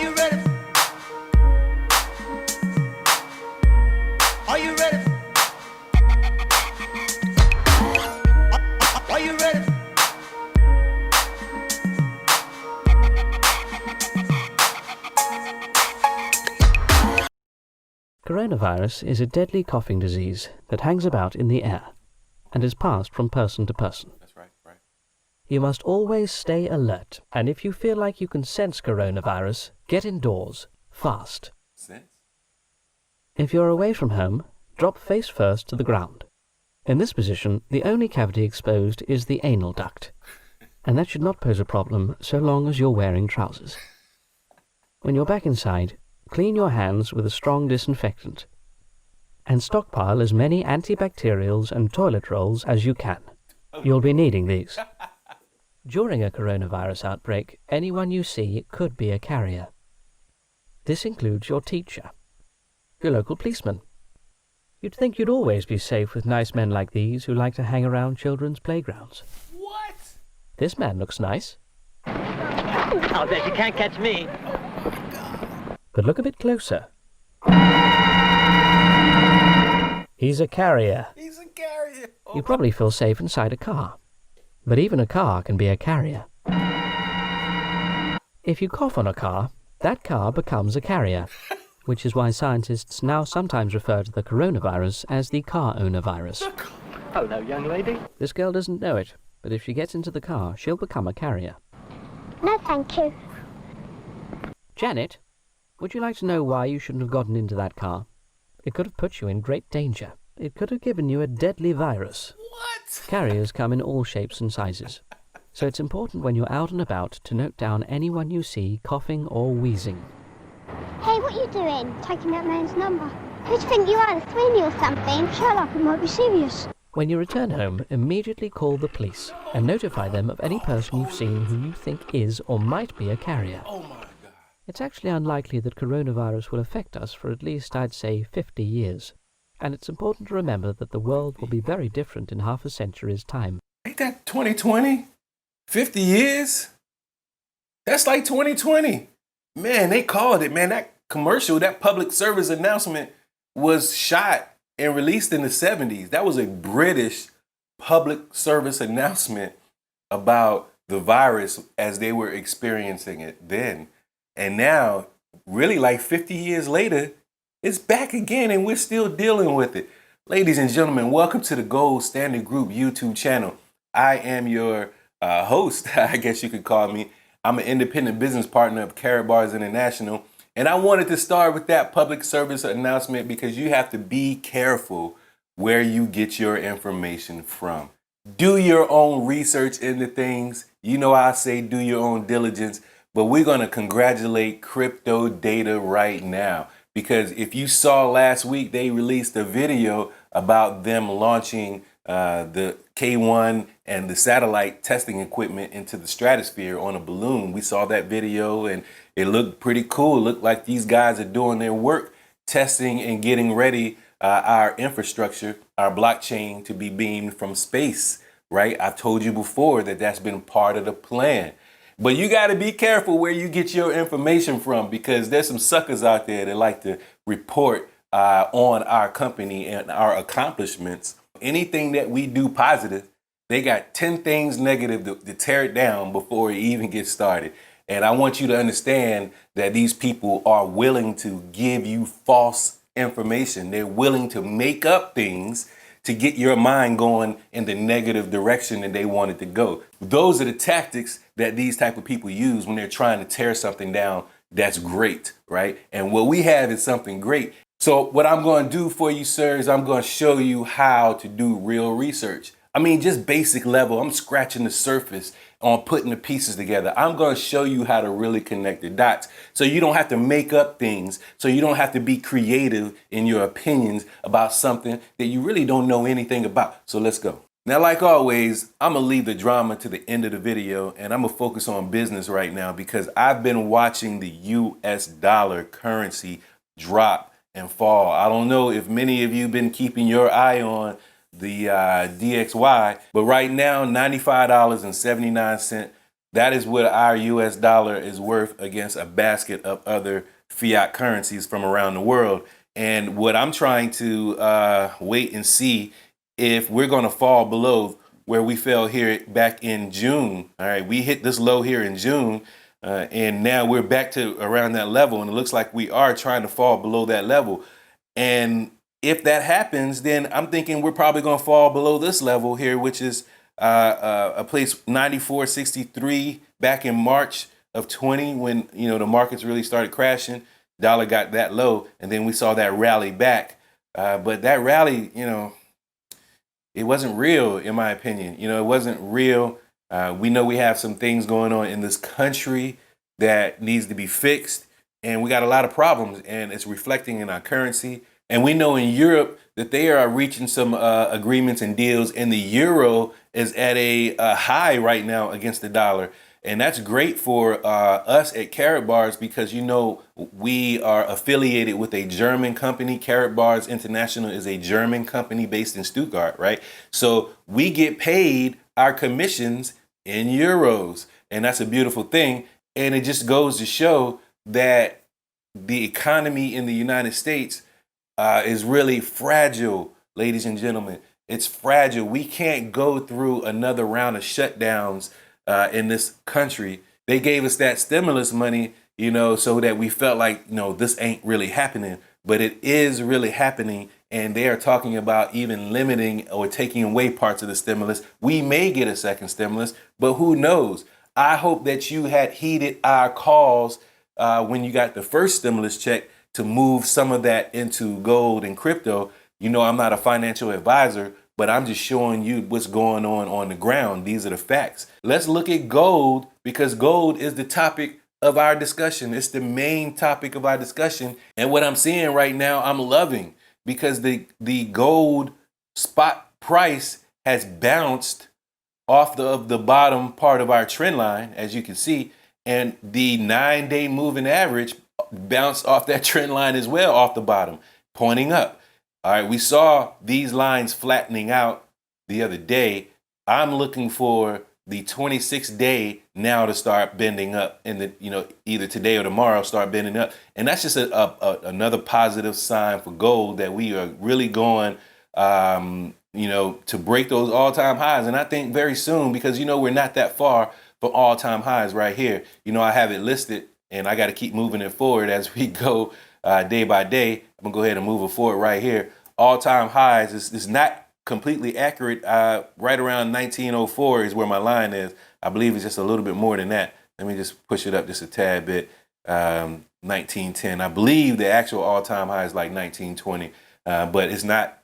you ready? Are you ready? Are you ready? Coronavirus is a deadly coughing disease that hangs about in the air and is passed from person to person. That's right. You must always stay alert, and if you feel like you can sense coronavirus, get indoors, fast. Sense? If you're away from home, drop face first to the ground. In this position, the only cavity exposed is the anal duct, and that should not pose a problem so long as you're wearing trousers. When you're back inside, clean your hands with a strong disinfectant, and stockpile as many antibacterials and toilet rolls as you can. You'll be needing these. During a coronavirus outbreak, anyone you see could be a carrier. This includes your teacher, your local policeman. You'd think you'd always be safe with nice men like these who like to hang around children's playgrounds. What? This man looks nice. I'll bet you can't catch me. But look a bit closer. He's a carrier. He's a carrier. Oh, You probably feel safe inside a car. But even a car can be a carrier. If you cough on a car, that car becomes a carrier, which is why scientists now sometimes refer to the coronavirus as the car owner virus. Hello, young lady. This girl doesn't know it, but if she gets into the car, she'll become a carrier. No, thank you. Janet, would you like to know why you shouldn't have gotten into that car? It could have put you in great danger. It could have given you a deadly virus. what? Carriers come in all shapes and sizes, so it's important when you're out and about to note down anyone you see coughing or wheezing. Hey, what are you doing? Taking that man's number. Who do you think you are, the Sweeney or something? Shut up, it might be serious. When you return home, immediately call the police and notify them of any person you've seen who you think is or might be a carrier. Oh my God. It's actually unlikely that coronavirus will affect us for at least, I'd say, 50 years. And it's important to remember that the world will be very different in half a century's time. Ain't that 2020? 50 years? That's like 2020. Man, they called it, man. That commercial, that public service announcement was shot and released in the 70s. That was a British public service announcement about the virus as they were experiencing it then. And now, really like 50 years later, it's back again and we're still dealing with it. Ladies and gentlemen, welcome to the Gold Standard Group YouTube channel. I am your host, I guess you could call me. I'm an independent business partner of Karatbars International. And I wanted to start with that public service announcement because you have to be careful where you get your information from. Do your own research into things. You know, I say do your own diligence, but we're going to congratulate CryptoData right now. Because if you saw last week, they released a video about them launching the K1 and the satellite testing equipment into the stratosphere on a balloon. We saw that video and it looked pretty cool. It looked like these guys are doing their work, testing and getting ready our infrastructure, our blockchain to be beamed from space, right? I've told you before that that's been part of the plan. But you got to be careful where you get your information from because there's some suckers out there that like to report on our company and our accomplishments. Anything that we do positive, they got 10 things negative to tear it down before it even gets started. And I want you to understand that these people are willing to give you false information. They're willing to make up things to get your mind going in the negative direction that they want it to go. Those are the tactics that these type of people use when they're trying to tear something down that's great, right? And what we have is something great. So what I'm going to do for you, sir, is I'm going to show you how to do real research. I mean, just basic level. I'm scratching the surface on putting the pieces together. I'm going to show you how to really connect the dots so you don't have to make up things, so you don't have to be creative in your opinions about something that you really don't know anything about. So let's go. Now, like always, I'm going to leave the drama to the end of the video and I'm going to focus on business right now because I've been watching the US dollar currency drop and fall. I don't know if many of you have been keeping your eye on the DXY, but right now $95.79 That is what our US dollar is worth against a basket of other fiat currencies from around the world. And what I'm trying to wait and see if we're going to fall below where we fell here back in June. All right, we hit this low here in June, and now we're back to around that level. And it looks like we are trying to fall below that level. And if that happens, then I'm thinking we're probably going to fall below this level here, which is a place 94.63 back in March of 20, when the markets really started crashing. Dollar got that low, and then we saw that rally back. But that rally, it wasn't real, in my opinion. It wasn't real. We know we have some things going on in this country that needs to be fixed, and we got a lot of problems, and it's reflecting in our currency. And we know in Europe that they are reaching some agreements and deals, and the euro is at a high right now against the dollar. And that's great for us at Karatbars, because we are affiliated with a German company. Karatbars International is a German company based in Stuttgart, right? So we get paid our commissions in euros, and that's a beautiful thing. And it just goes to show that the economy in the United States is really fragile, ladies and gentlemen. It's fragile. We can't go through another round of shutdowns in this country. They gave us that stimulus money, so that we felt like, this ain't really happening, but it is really happening. And they are talking about even limiting or taking away parts of the stimulus. We may get a second stimulus, but who knows? I hope that you had heeded our calls when you got the first stimulus check to move some of that into gold and crypto. I'm not a financial advisor, but I'm just showing you what's going on the ground. These are the facts. Let's look at gold, because gold is the topic of our discussion. It's the main topic of our discussion. And what I'm seeing right now, I'm loving, because the gold spot price has bounced off of the bottom part of our trend line, as you can see, and the 9-day moving average bounced off that trend line as well, off the bottom, pointing up. All right, we saw these lines flattening out the other day. I'm looking for the 26-day now to start bending up, and either today or tomorrow start bending up. And that's just another positive sign for gold that we are really going, to break those all-time highs. And I think very soon, because we're not that far from all-time highs right here. I have it listed, and I got to keep moving it forward as we go day by day. I'm gonna go ahead and move it forward right here. All-time highs is not completely accurate. Right around 1904 is where my line is. I believe it's just a little bit more than that. Let me just push it up just a tad bit. 1910. I believe the actual all-time high is like 1920, but it's not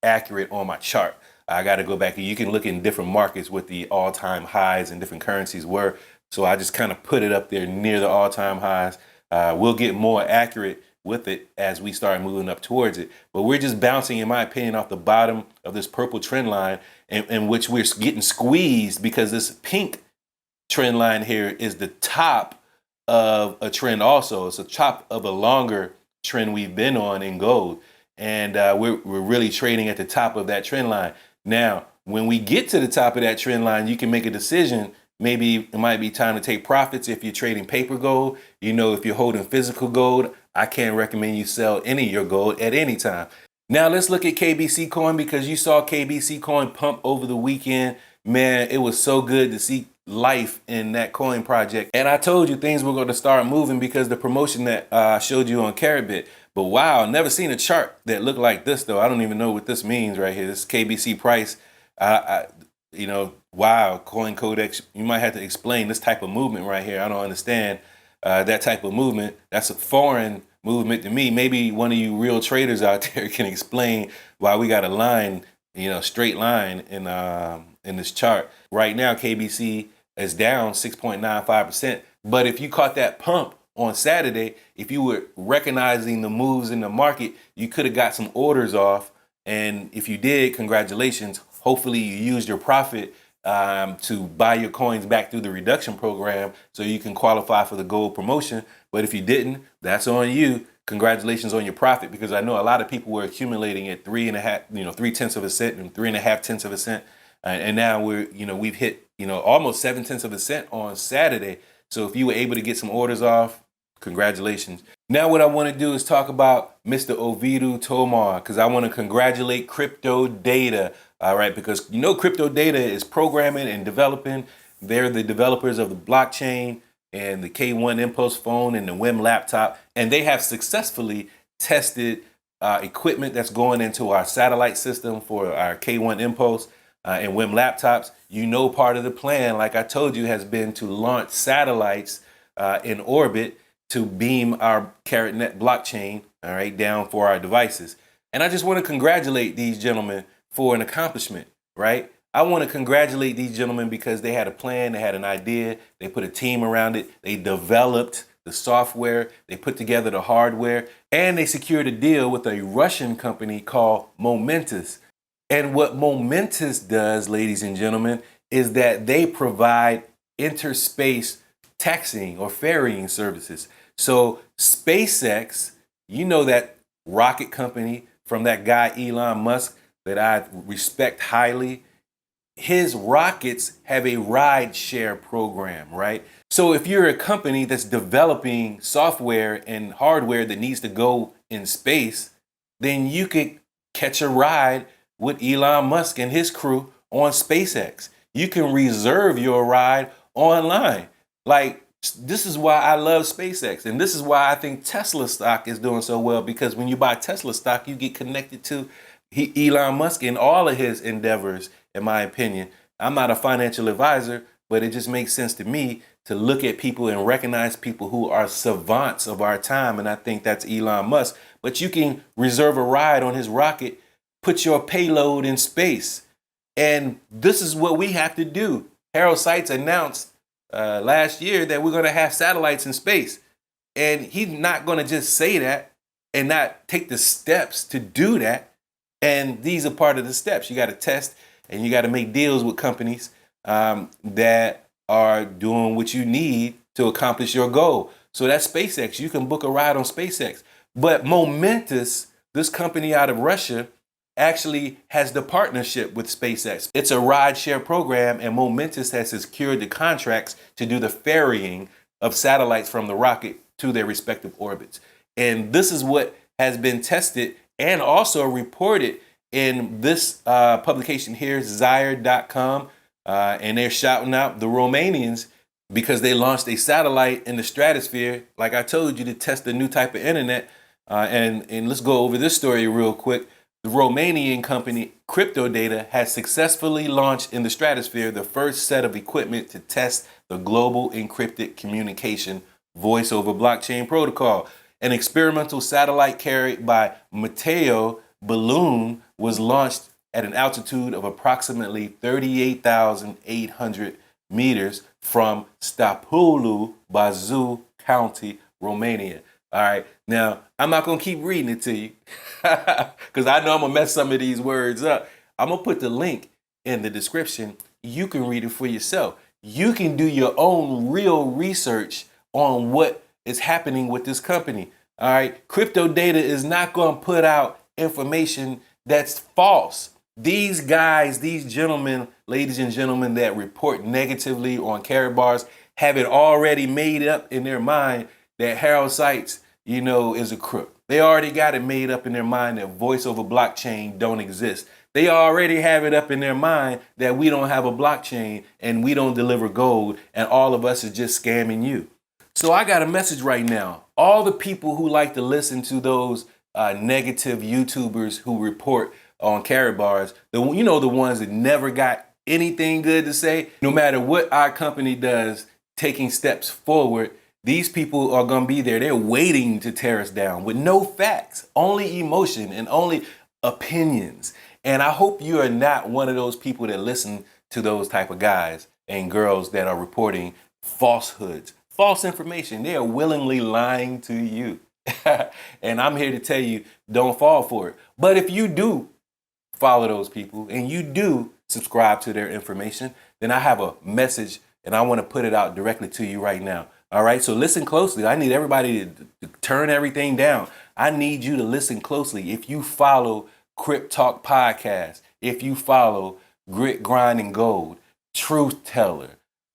accurate on my chart. I got to go back, and you can look in different markets what the all-time highs and different currencies were. So I just kind of put it up there near the all-time highs. We'll get more accurate with it as we start moving up towards it. But we're just bouncing, in my opinion, off the bottom of this purple trend line, in which we're getting squeezed, because this pink trend line here is the top of a trend also. It's a top of a longer trend we've been on in gold. And we're really trading at the top of that trend line. Now, when we get to the top of that trend line, you can make a decision. Maybe it might be time to take profits if you're trading paper gold. If you're holding physical gold, I can't recommend you sell any of your gold at any time. Now let's look at KBC coin, because you saw KBC coin pump over the weekend. Man, it was so good to see life in that coin project. And I told you things were going to start moving because the promotion that I showed you on Karatbit. But wow, never seen a chart that looked like this, though. I don't even know what this means right here. This KBC price. Wow, Coin Codex, you might have to explain this type of movement right here. I don't understand that type of movement. That's a foreign movement to me. Maybe one of you real traders out there can explain why we got a line, straight line in this chart. Right now, KBC is down 6.95%. But if you caught that pump on Saturday, if you were recognizing the moves in the market, you could have got some orders off. And if you did, congratulations. Hopefully you used your profit to buy your coins back through the reduction program so you can qualify for the gold promotion. But if you didn't, that's on you. Congratulations on your profit, because I know a lot of people were accumulating at 3.5, 0.3 cents of a cent and 3.5 cents of a cent. And now we've hit almost 0.7 on Saturday. So if you were able to get some orders off, congratulations. Now what I want to do is talk about Mr. Ovidio Tomar, because I want to congratulate CRYPTOData. All right, because CRYPTOData is programming and developing. They're the developers of the blockchain and the K1 Impulse phone and the WIM laptop, and they have successfully tested equipment that's going into our satellite system for our K1 Impulse and WIM laptops. Part of the plan, like I told you, has been to launch satellites in orbit to beam our CaratNet blockchain, all right, down for our devices. And I just want to congratulate these gentlemen for an accomplishment, right? I want to congratulate these gentlemen because they had a plan, they had an idea, they put a team around it, they developed the software, they put together the hardware, and they secured a deal with a Russian company called Momentus. And what Momentus does, ladies and gentlemen, is that they provide interspace taxiing or ferrying services. So SpaceX, that rocket company from that guy Elon Musk that I respect highly, his rockets have a RIDESHARE program, right? So if you're a company that's developing software and hardware that needs to go in space, then you could catch a ride with Elon Musk and his crew on SpaceX. You can reserve your ride online. Like, this is why I love SpaceX. And this is why I think Tesla stock is doing so well, because when you buy Tesla stock, you get connected to Elon Musk in all of his endeavors, in my opinion. I'm not a financial advisor, but it just makes sense to me to look at people and recognize people who are savants of our time. And I think that's Elon Musk. But you can reserve a ride on his rocket, put your payload in space. And this is what we have to do. Harold Seitz announced last year that we're going to have satellites in space. And he's not going to just say that and not take the steps to do that. And these are part of the steps. You got to test and you got to make deals with companies that are doing what you need to accomplish your goal. So that's SpaceX. You can book a ride on SpaceX. But Momentus, this company out of Russia, actually has the partnership with SpaceX. It's a RIDESHARE program, and Momentus has secured the contracts to do the ferrying of satellites from the rocket to their respective orbits. And this is what has been tested and also reported in this publication here, ZAIRE.com. And they're shouting out the Romanians because they launched a satellite in the stratosphere, like I told you, to test a new type of internet. And let's go over this story real quick. The Romanian company CRYPTOData has successfully launched in the stratosphere the first set of equipment to test the global encrypted communication voice over blockchain protocol. An experimental satellite carried by Matteo Balloon was launched at an altitude of approximately 38,800 meters from Stăpulu, Buzău County, Romania. All right, now I'm not gonna keep reading it to you because I know I'm gonna mess some of these words up. I'm gonna put the link in the description. You can read it for yourself. You can do your own real research on what is happening with this company. All right, CRYPTOData is not gonna put out information that's false. These guys, these gentlemen, ladies and gentlemen, that report negatively on Karatbars have it already made up in their mind that Harold Seitz, is a crook. They already got it made up in their mind that voice over blockchain don't exist. They already have it up in their mind that we don't have a blockchain and we don't deliver gold and all of us is just scamming you. So I got a message right now. All the people who like to listen to those negative YouTubers who report on Karatbars, the ones that never got anything good to say, no matter what our company does, taking steps forward, these people are going to be there. They're waiting to tear us down with no facts, only emotion and only opinions. And I hope you are not one of those people that listen to those type of guys and girls that are reporting falsehoods, false information. They are willingly lying to you. And I'm here to tell you, don't fall for it. But if you do follow those people and you do subscribe to their information, then I have a message and I want to put it out directly to you right now. All right, so listen closely. I need everybody to turn everything down. I need you to listen closely. If you follow Crypt Talk Podcast, if you follow Grit, Grind, and Gold, Truth Teller,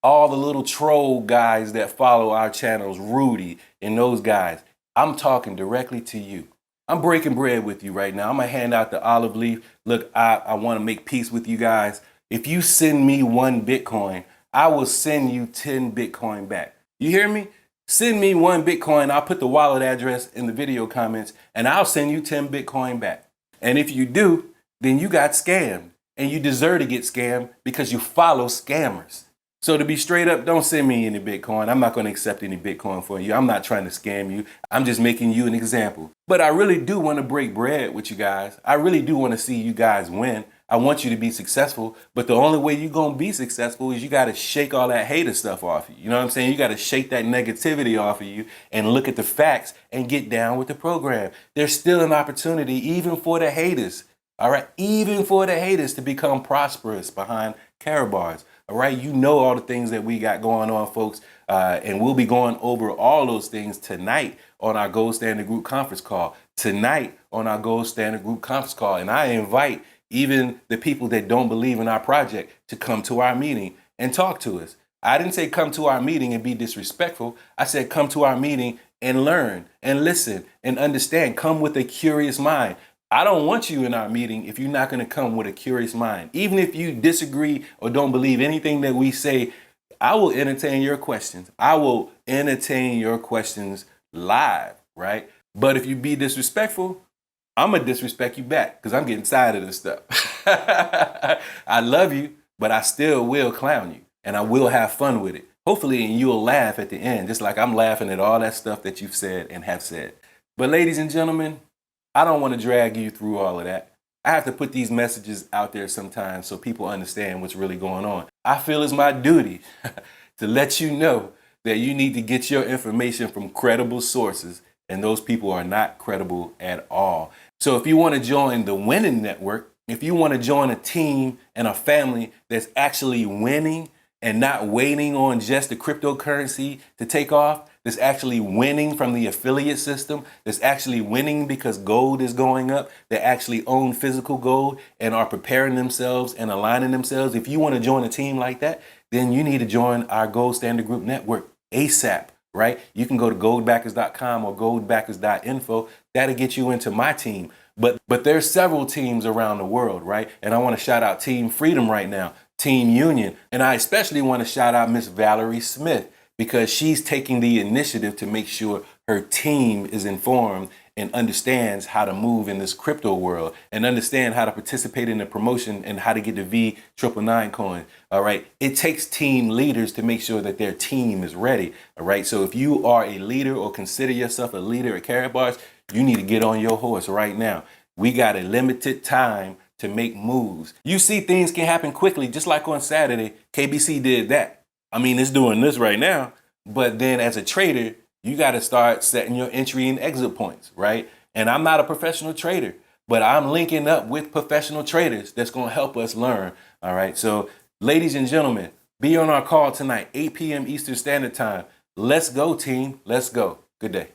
all the little troll guys that follow our channels, Rudy and those guys. I'm talking directly to you. I'm breaking bread with you right now. I'm gonna hand out the olive leaf. Look, I want to make peace with you guys. If you send me 1 Bitcoin, I will send you 10 Bitcoin back. You hear me? Send me 1 Bitcoin. I'll put the wallet address in the video comments and I'll send you 10 Bitcoin back. And if you do, then you got scammed and you deserve to get scammed because you follow scammers. So to be straight up, don't send me any Bitcoin. I'm not going to accept any Bitcoin for you. I'm not trying to scam you. I'm just making you an example. But I really do want to break bread with you guys. I really do want to see you guys win. I want you to be successful. But the only way you're going to be successful is you got to shake all that hater stuff off of you. You know what I'm saying? You got to shake that negativity off of you and look at the facts and get down with the program. There's still an opportunity even for the haters. All right, even for the haters to become prosperous behind Karatbars. All right, you know all the things that we got going on, folks, and we'll be going over all those things tonight on our Gold Standard Group conference call. Tonight on our Gold Standard Group conference call, and I invite even the people that don't believe in our project to come to our meeting and talk to us. I didn't say come to our meeting and be disrespectful. I said come to our meeting and learn and listen and understand. Come with a curious mind. I don't want you in our meeting if you're not going to come with a curious mind. Even if you disagree or don't believe anything that we say, I will entertain your questions. I will entertain your questions live, right? But if you be disrespectful, I'm going to disrespect you back because I'm getting tired of this stuff. I love you, but I still will clown you and I will have fun with it. Hopefully, and you'll laugh at the end, just like I'm laughing at all that stuff that you've said and have said. But ladies and gentlemen, I don't want to drag you through all of that. I have to put these messages out there sometimes so people understand what's really going on. I feel it's my duty to let you know that you need to get your information from credible sources, and those people are not credible at all. So if you want to join the winning network, if you want to join a team and a family that's actually winning and not waiting on just the cryptocurrency to take off, that's actually winning from the affiliate system, that's actually winning because gold is going up, that actually own physical gold and are preparing themselves and aligning themselves. If you want to join a team like that, then you need to join our Gold Standard Group network ASAP, right? You can go to goldbackers.com or goldbackers.info. That'll get you into my team. But there's several teams around the world, right? And I want to shout out Team Freedom right now, Team Union. And I especially want to shout out Miss Valerie Smith, because she's taking the initiative to make sure her team is informed and understands how to move in this crypto world and understand how to participate in the promotion and how to get the V999 coin. All right. It takes team leaders to make sure that their team is ready. All right. So if you are a leader or consider yourself a leader at Karatbars, you need to get on your horse right now. We got a limited time to make moves. You see, things can happen quickly, just like on Saturday. KBC did that. I mean, it's doing this right now, but then as a trader, you got to start setting your entry and exit points, right? And I'm not a professional trader, but I'm linking up with professional traders that's going to help us learn. All right. So ladies and gentlemen, be on our call tonight, 8 p.m. Eastern Standard Time. Let's go, team. Let's go. Good day.